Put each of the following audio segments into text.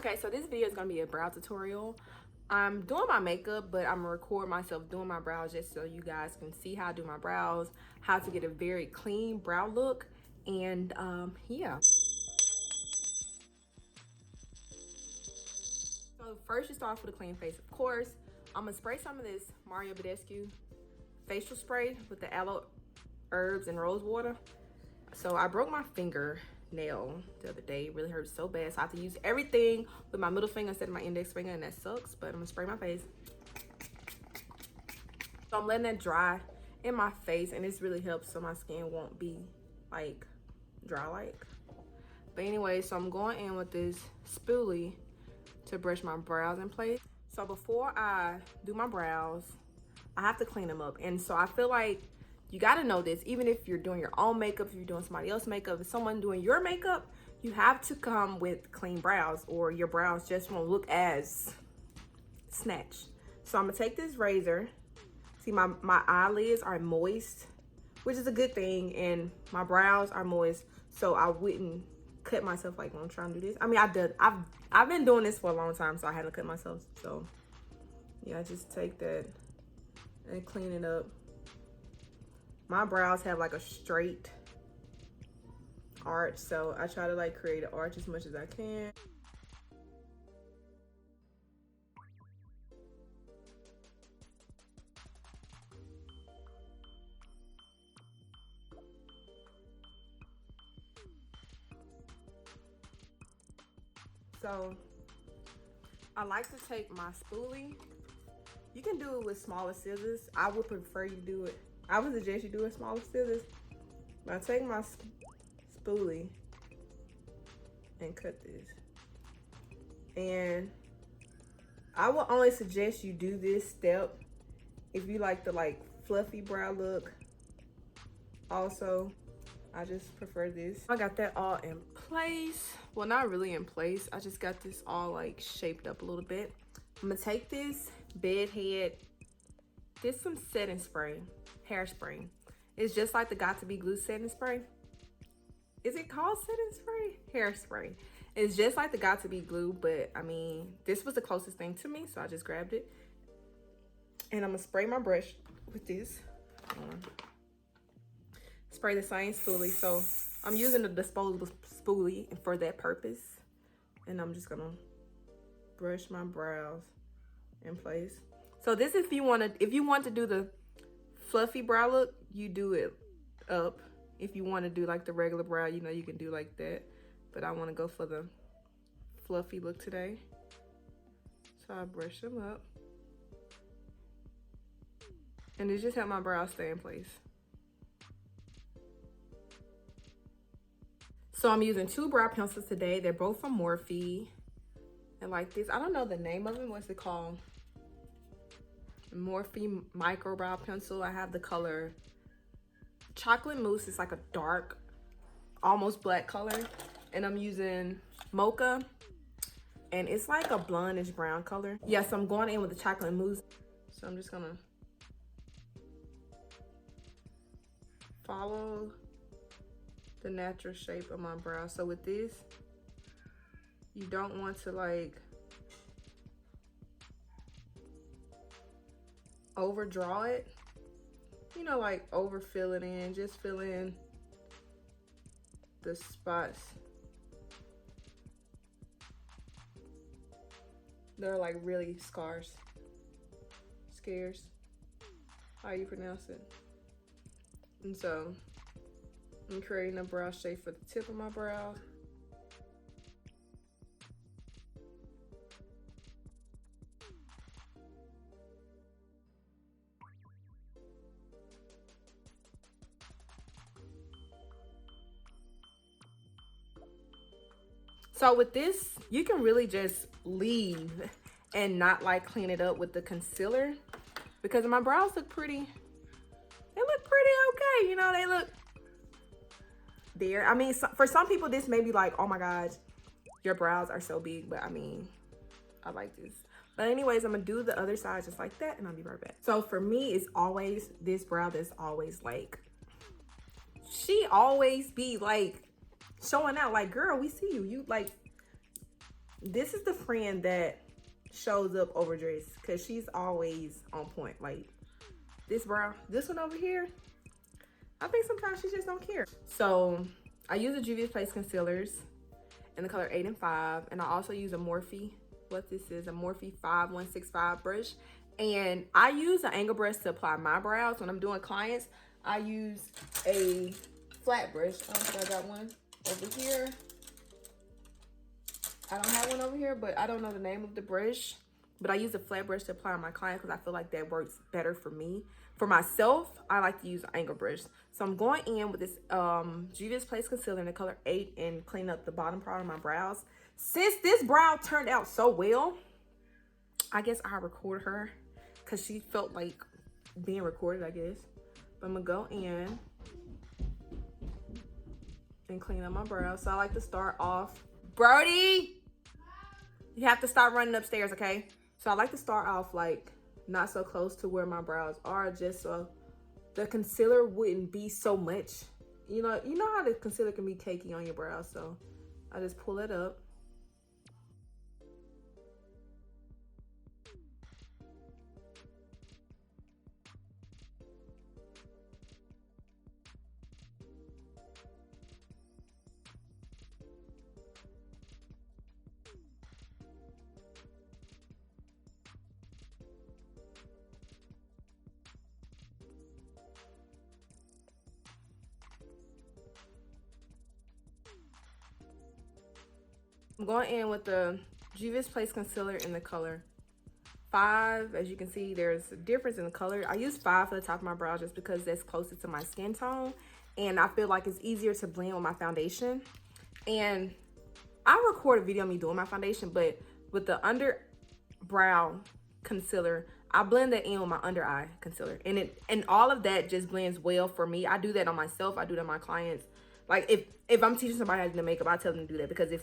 Okay, so this video is gonna be a brow tutorial. I'm doing my makeup, but I'm gonna record myself doing my brows just so you guys can see how I do my brows, how to get a very clean brow look, and yeah. So first you start off with a clean face, of course. I'm gonna spray some of this Mario Badescu facial spray with the aloe herbs and rose water. So I broke my fingernail the other day. It really hurt so bad. So I have to use everything with my middle finger instead of my index finger, and that sucks, but I'm gonna spray my face. So I'm letting that dry in my face, and this really helps so my skin won't be like dry like. But anyway, so I'm going in with this spoolie to brush my brows in place. So before I do my brows, I have to clean them up. And so I feel like you gotta know this, even if you're doing your own makeup, if you're doing somebody else's makeup, if someone doing your makeup, you have to come with clean brows or your brows just won't look as snatched. So I'm gonna take this razor. See, my eyelids are moist, which is a good thing, and my brows are moist, so I wouldn't cut myself like when I'm trying to do this. I mean, I've been doing this for a long time, so I had to cut myself. So yeah, I just take that and clean it up. My brows have like a straight arch, so I try to like create an arch as much as I can. So I like to take my spoolie. You can do it with smaller scissors. I would prefer you do it. I would suggest you do it with smaller scissors. But I take my spoolie and cut this. And I will only suggest you do this step if you like the like fluffy brow look. Also, I just prefer this. I got that all in place. Well, not really in place. I just got this all like shaped up a little bit. I'm gonna take this bed head, this some setting spray, hairspray. It's just like the Got to Be Glue setting spray. Is it called setting spray? Hairspray. It's just like the Got to Be Glue, but I mean, this was the closest thing to me, so I just grabbed it. And I'm gonna spray my brush with this. Spray the same spoolie. So I'm using the disposable spoolie for that purpose. And I'm just gonna brush my brows in place. So this, if you want to do the fluffy brow look, you do it up. If you want to do like the regular brow, you know, you can do like that. But I want to go for the fluffy look today. So I brush them up. And it just helps my brows stay in place. So I'm using two brow pencils today. They're both from Morphe. And like this, I don't know the name of them. What's it called? Morphe micro brow pencil. I have the color Chocolate Mousse. It's like a dark, almost black color. And I'm using Mocha. And it's like a blondish brown color. Yes, I'm going in with the Chocolate Mousse. So I'm just gonna follow the natural shape of my brow. So with this, you don't want to like overdraw it, you know, like overfill it in. Just fill in the spots that are like really scarce, how you pronounce it. And so I'm creating a brow shape for the tip of my brow. So with this, you can really just leave and not like clean it up with the concealer, because my brows look pretty, they look pretty okay. You know, they look there. I mean, for some people, this may be like, oh my gosh, your brows are so big, but I mean, I like this. But anyways, I'm gonna do the other side just like that, and I'll be right back. So for me, it's always this brow that's always like, she always be like showing out, like, girl, we see you. You like, this is the friend that shows up overdressed because she's always on point. Like this brow, this one over here, I think sometimes she just don't care. So I use the Juvia's Place concealers in the color 8 and 5, and I also use a Morphe. What this is, a Morphe 5165 brush, and I use an angle brush to apply my brows. When I'm doing clients, I use a flat brush. I don't think I got one over here. I don't have one over here, but I don't know the name of the brush. But I use a flat brush to apply on my clients because I feel like that works better for me. For myself, I like to use an angle brush. So I'm going in with this Juvia's Place concealer in the color 8 and clean up the bottom part of my brows. Since this brow turned out so well, I guess I record her because she felt like being recorded, I guess. But I'm gonna go in and clean up my brows. So I like to start off, Brody, you have to stop running upstairs, okay? So I like to start off like not so close to where my brows are, just so the concealer wouldn't be so much. You know how the concealer can be cakey on your brows, so I just pull it up. I'm going in with the Juvia's Place concealer in the color 5. As you can see, there's a difference in the color. I use 5 for the top of my brow just because that's closer to my skin tone, and I feel like it's easier to blend with my foundation. And I record a video of me doing my foundation, but with the underbrow concealer, I blend that in with my under eye concealer, and all of that just blends well for me. I do that on myself. I do that on my clients. Like if I'm teaching somebody how to do makeup, I tell them to do that because if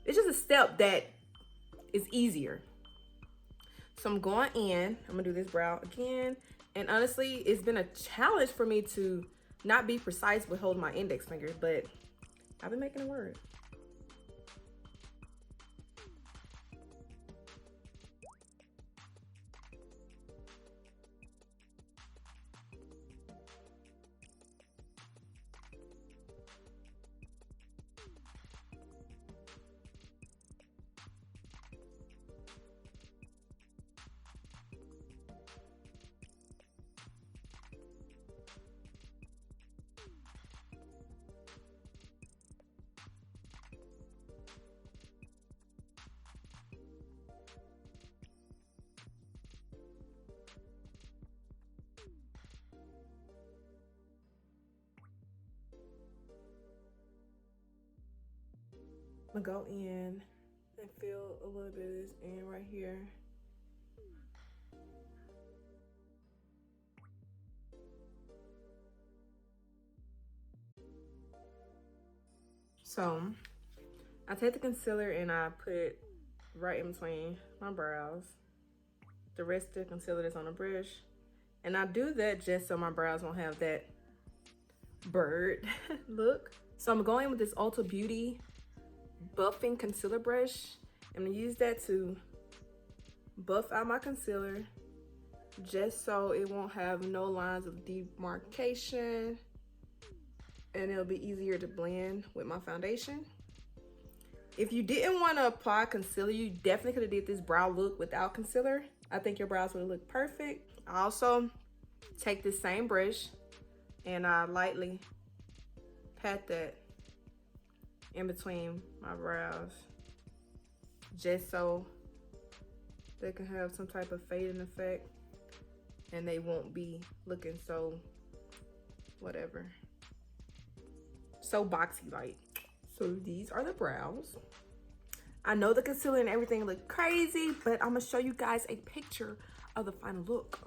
it's just a step that is easier. So I'm going in. I'm gonna do this brow again. And honestly, it's been a challenge for me to not be precise with holding my index finger, but I've been making it work. I'm gonna go in and fill a little bit of this in right here. So I take the concealer and I put it right in between my brows. The rest of the concealer that's on the brush. And I do that just so my brows won't have that bird look. So I'm going with this Ulta Beauty buffing concealer brush. I'm gonna use that to buff out my concealer just so it won't have no lines of demarcation, and it'll be easier to blend with my foundation. If you didn't want to apply concealer, you definitely could have did this brow look without concealer. I think your brows would look perfect. I also take this same brush and I lightly pat that in between my brows just so they can have some type of fading effect and they won't be looking so whatever, so boxy like. So these are the brows. I know the concealer and everything look crazy, but I'm gonna show you guys a picture of the final look.